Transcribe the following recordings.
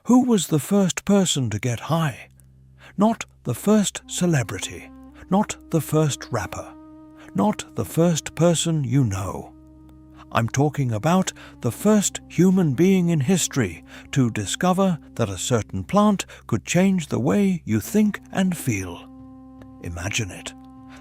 Who was the first person to get high? Not the first celebrity, not the first rapper, not the first person you know. I'm talking about the first human being in history to discover that a certain plant could change the way you think and feel. Imagine it.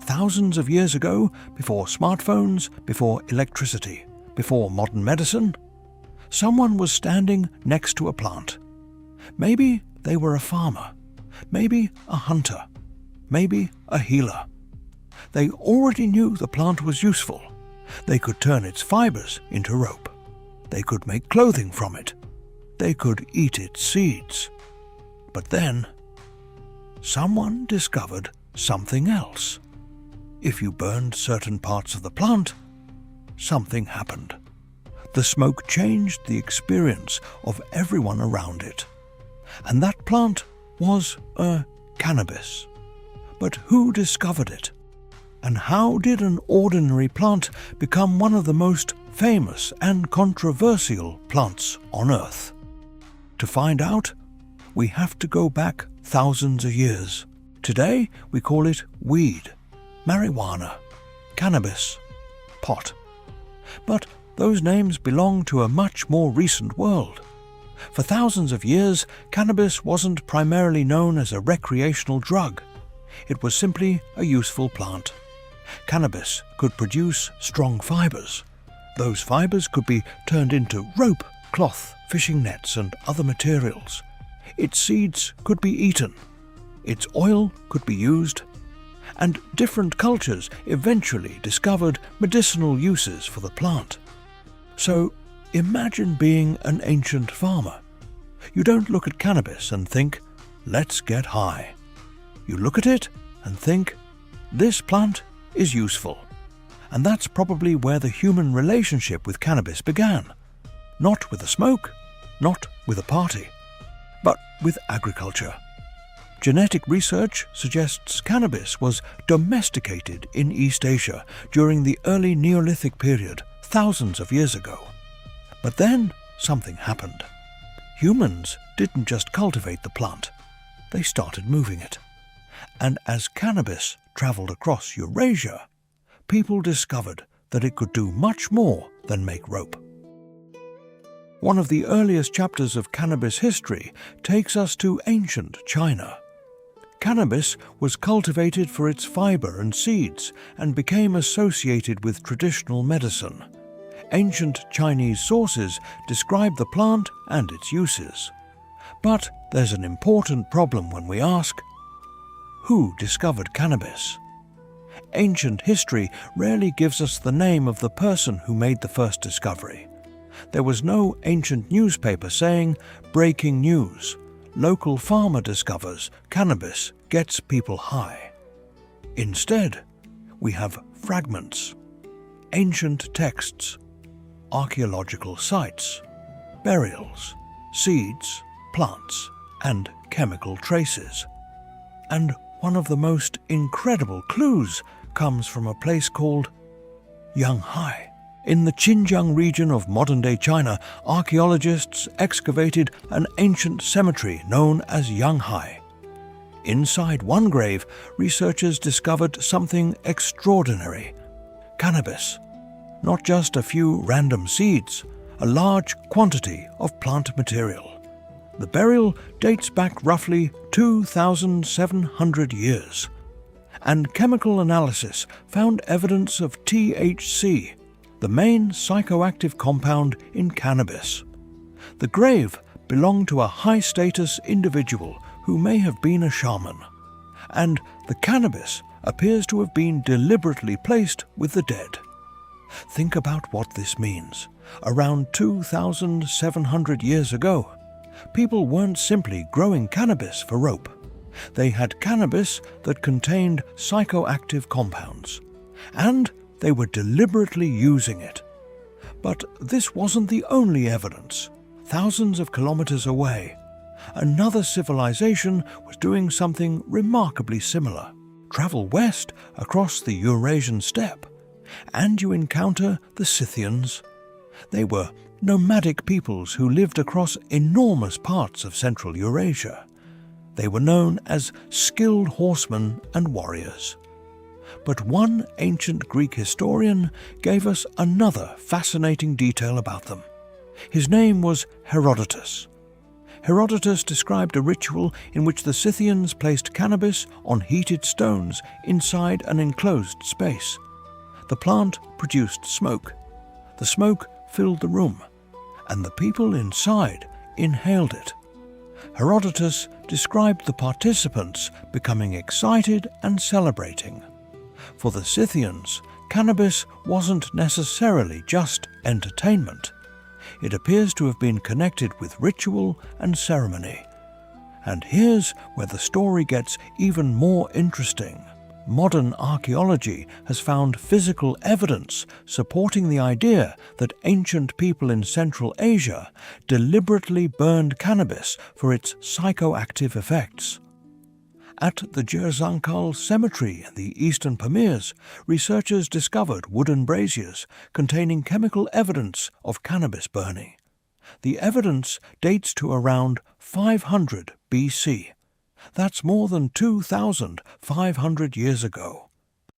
Thousands of years ago, before smartphones, before electricity, before modern medicine, someone was standing next to a plant. Maybe they were a farmer, maybe a hunter, maybe a healer. They already knew the plant was useful. They could turn its fibers into rope. They could make clothing from it. They could eat its seeds. But then, someone discovered something else. If you burned certain parts of the plant, something happened. The smoke changed the experience of everyone around it. And that plant was cannabis. But who discovered it? And how did an ordinary plant become one of the most famous and controversial plants on Earth? To find out, we have to go back thousands of years. Today, we call it weed, marijuana, cannabis, pot. But those names belong to a much more recent world. For thousands of years, cannabis wasn't primarily known as a recreational drug. It was simply a useful plant. Cannabis could produce strong fibers. Those fibers could be turned into rope, cloth, fishing nets, and other materials. Its seeds could be eaten. Its oil could be used. And different cultures eventually discovered medicinal uses for the plant. So, imagine being an ancient farmer. You don't look at cannabis and think, let's get high. You look at it and think, this plant is useful. And that's probably where the human relationship with cannabis began. Not with the smoke, not with a party, but with agriculture. Genetic research suggests cannabis was domesticated in East Asia during the early Neolithic period, thousands of years ago. But then something happened. Humans didn't just cultivate the plant, they started moving it. And as cannabis traveled across Eurasia, people discovered that it could do much more than make rope. One of the earliest chapters of cannabis history takes us to ancient China. Cannabis was cultivated for its fiber and seeds and became associated with traditional medicine. Ancient Chinese sources describe the plant and its uses. But there's an important problem when we ask, who discovered cannabis? Ancient history rarely gives us the name of the person who made the first discovery. There was no ancient newspaper saying, "Breaking news. Local farmer discovers cannabis gets people high." Instead, we have fragments, ancient texts, archaeological sites, burials, seeds, plants, and chemical traces. And one of the most incredible clues comes from a place called Yanghai. In the Xinjiang region of modern-day China, archaeologists excavated an ancient cemetery known as Yanghai. Inside one grave, researchers discovered something extraordinary: cannabis. Not just a few random seeds, a large quantity of plant material. The burial dates back roughly 2,700 years. And chemical analysis found evidence of THC, the main psychoactive compound in cannabis. The grave belonged to a high-status individual who may have been a shaman. And the cannabis appears to have been deliberately placed with the dead. Think about what this means. Around 2,700 years ago, people weren't simply growing cannabis for rope. They had cannabis that contained psychoactive compounds, and they were deliberately using it. But this wasn't the only evidence. Thousands of kilometers away, another civilization was doing something remarkably similar. Travel west across the Eurasian steppe, and you encounter the Scythians. They were nomadic peoples who lived across enormous parts of Central Eurasia. They were known as skilled horsemen and warriors. But one ancient Greek historian gave us another fascinating detail about them. His name was Herodotus. Herodotus described a ritual in which the Scythians placed cannabis on heated stones inside an enclosed space. The plant produced smoke. The smoke filled the room, and the people inside inhaled it. Herodotus described the participants becoming excited and celebrating. For the Scythians, cannabis wasn't necessarily just entertainment. It appears to have been connected with ritual and ceremony. And here's where the story gets even more interesting. Modern archaeology has found physical evidence supporting the idea that ancient people in Central Asia deliberately burned cannabis for its psychoactive effects. At the Jerzankal cemetery in the eastern Pamirs, researchers discovered wooden braziers containing chemical evidence of cannabis burning. The evidence dates to around 500 BC. That's more than 2,500 years ago.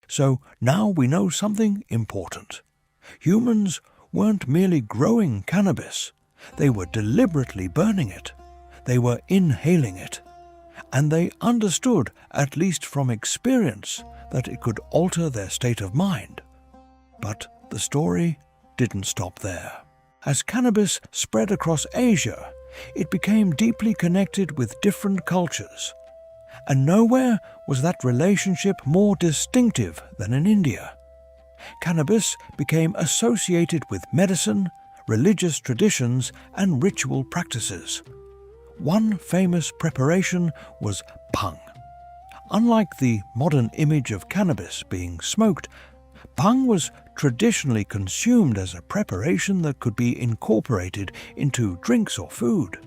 So now we know something important. Humans weren't merely growing cannabis. They were deliberately burning it. They were inhaling it. And they understood, at least from experience, that it could alter their state of mind. But the story didn't stop there. As cannabis spread across Asia, it became deeply connected with different cultures. And nowhere was that relationship more distinctive than in India. Cannabis became associated with medicine, religious traditions, and ritual practices. One famous preparation was bhang. Unlike the modern image of cannabis being smoked, bhang was traditionally consumed as a preparation that could be incorporated into drinks or food.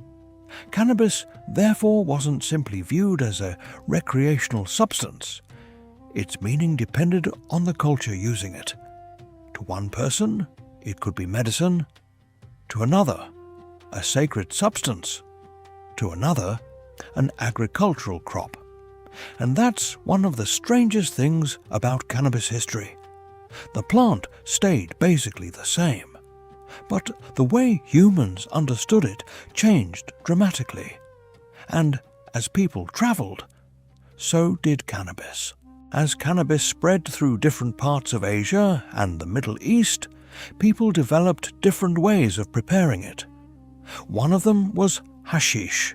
Cannabis therefore wasn't simply viewed as a recreational substance. Its meaning depended on the culture using it. To one person, it could be medicine. To another, a sacred substance. To another, an agricultural crop. And that's one of the strangest things about cannabis history. The plant stayed basically the same, but the way humans understood it changed dramatically. And as people traveled, so did cannabis. As cannabis spread through different parts of Asia and the Middle East, people developed different ways of preparing it. One of them was hashish.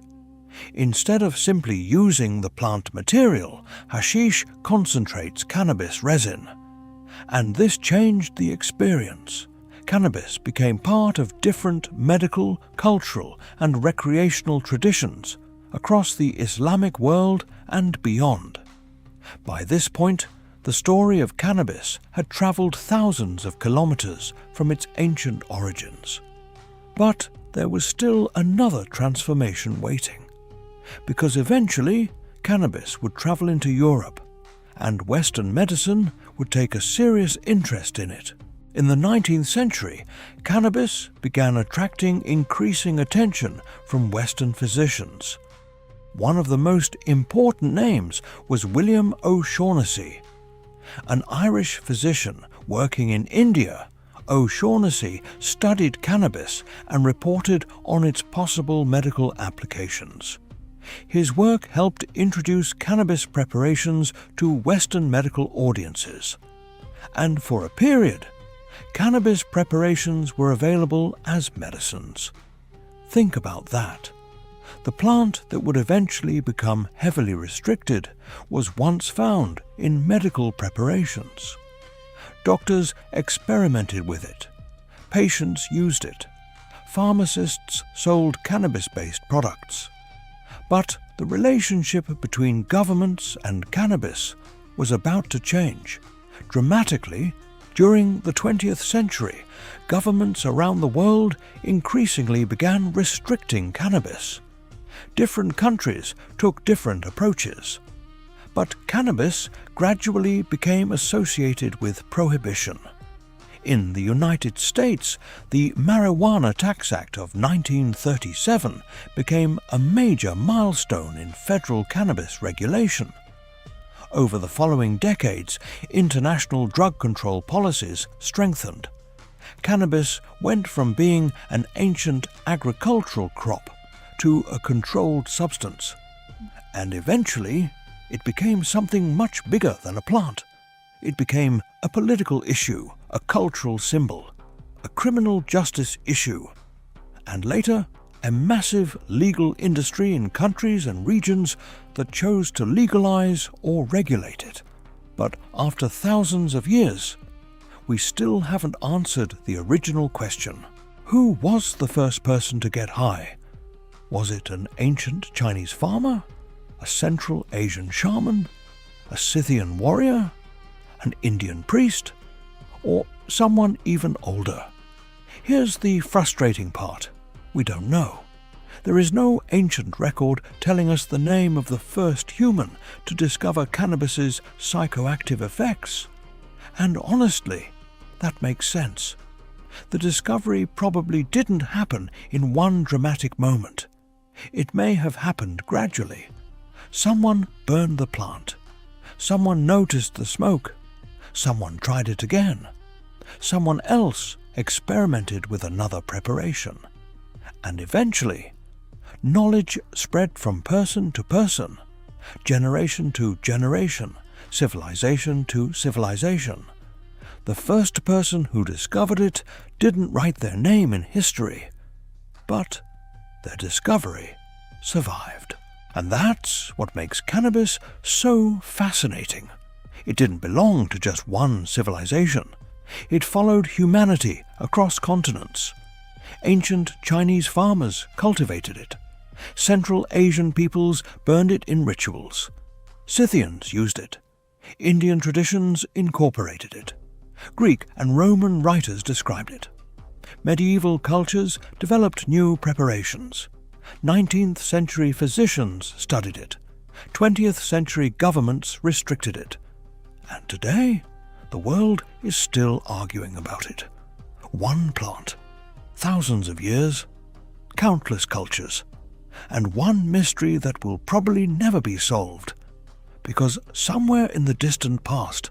Instead of simply using the plant material, hashish concentrates cannabis resin. And this changed the experience. Cannabis became part of different medical, cultural, and recreational traditions across the Islamic world and beyond. By this point, the story of cannabis had traveled thousands of kilometers from its ancient origins. But there was still another transformation waiting, because eventually cannabis would travel into Europe, and Western medicine would take a serious interest in it. In the 19th century, cannabis began attracting increasing attention from Western physicians. One of the most important names was William O'Shaughnessy. An Irish physician working in India, O'Shaughnessy studied cannabis and reported on its possible medical applications. His work helped introduce cannabis preparations to Western medical audiences. And for a period, cannabis preparations were available as medicines. Think about that. The plant that would eventually become heavily restricted was once found in medical preparations. Doctors experimented with it. Patients used it. Pharmacists sold cannabis-based products. But the relationship between governments and cannabis was about to change. Dramatically, during the 20th century, governments around the world increasingly began restricting cannabis. Different countries took different approaches. But cannabis gradually became associated with prohibition. In the United States, the Marijuana Tax Act of 1937 became a major milestone in federal cannabis regulation. Over the following decades, international drug control policies strengthened. Cannabis went from being an ancient agricultural crop to a controlled substance, and eventually it became something much bigger than a plant. It became a political issue, a cultural symbol, a criminal justice issue, and later a massive legal industry in countries and regions that chose to legalize or regulate it. But after thousands of years, we still haven't answered the original question. Who was the first person to get high? Was it an ancient Chinese farmer? A Central Asian shaman? A Scythian warrior? An Indian priest? Or someone even older? Here's the frustrating part. We don't know. There is no ancient record telling us the name of the first human to discover cannabis's psychoactive effects. And honestly, that makes sense. The discovery probably didn't happen in one dramatic moment. It may have happened gradually. Someone burned the plant. Someone noticed the smoke. Someone tried it again. Someone else experimented with another preparation. And eventually, knowledge spread from person to person, generation to generation, civilization to civilization. The first person who discovered it didn't write their name in history, but their discovery survived. And that's what makes cannabis so fascinating. It didn't belong to just one civilization. It followed humanity across continents. Ancient Chinese farmers cultivated it. Central Asian peoples burned it in rituals. Scythians used it. Indian traditions incorporated it. Greek and Roman writers described it. Medieval cultures developed new preparations. 19th century physicians studied it. 20th century governments restricted it. And today, the world is still arguing about it. One plant, thousands of years, countless cultures, and one mystery that will probably never be solved, because somewhere in the distant past,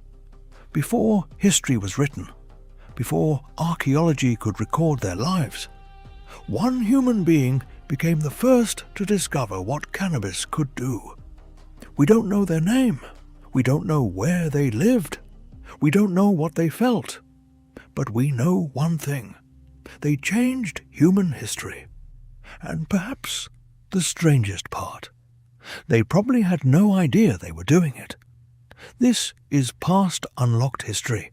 before history was written, before archaeology could record their lives, one human being became the first to discover what cannabis could do. We don't know their name. We don't know where they lived. We don't know what they felt. But we know one thing. They changed human history. And perhaps the strangest part, they probably had no idea they were doing it. This is past unlocked history.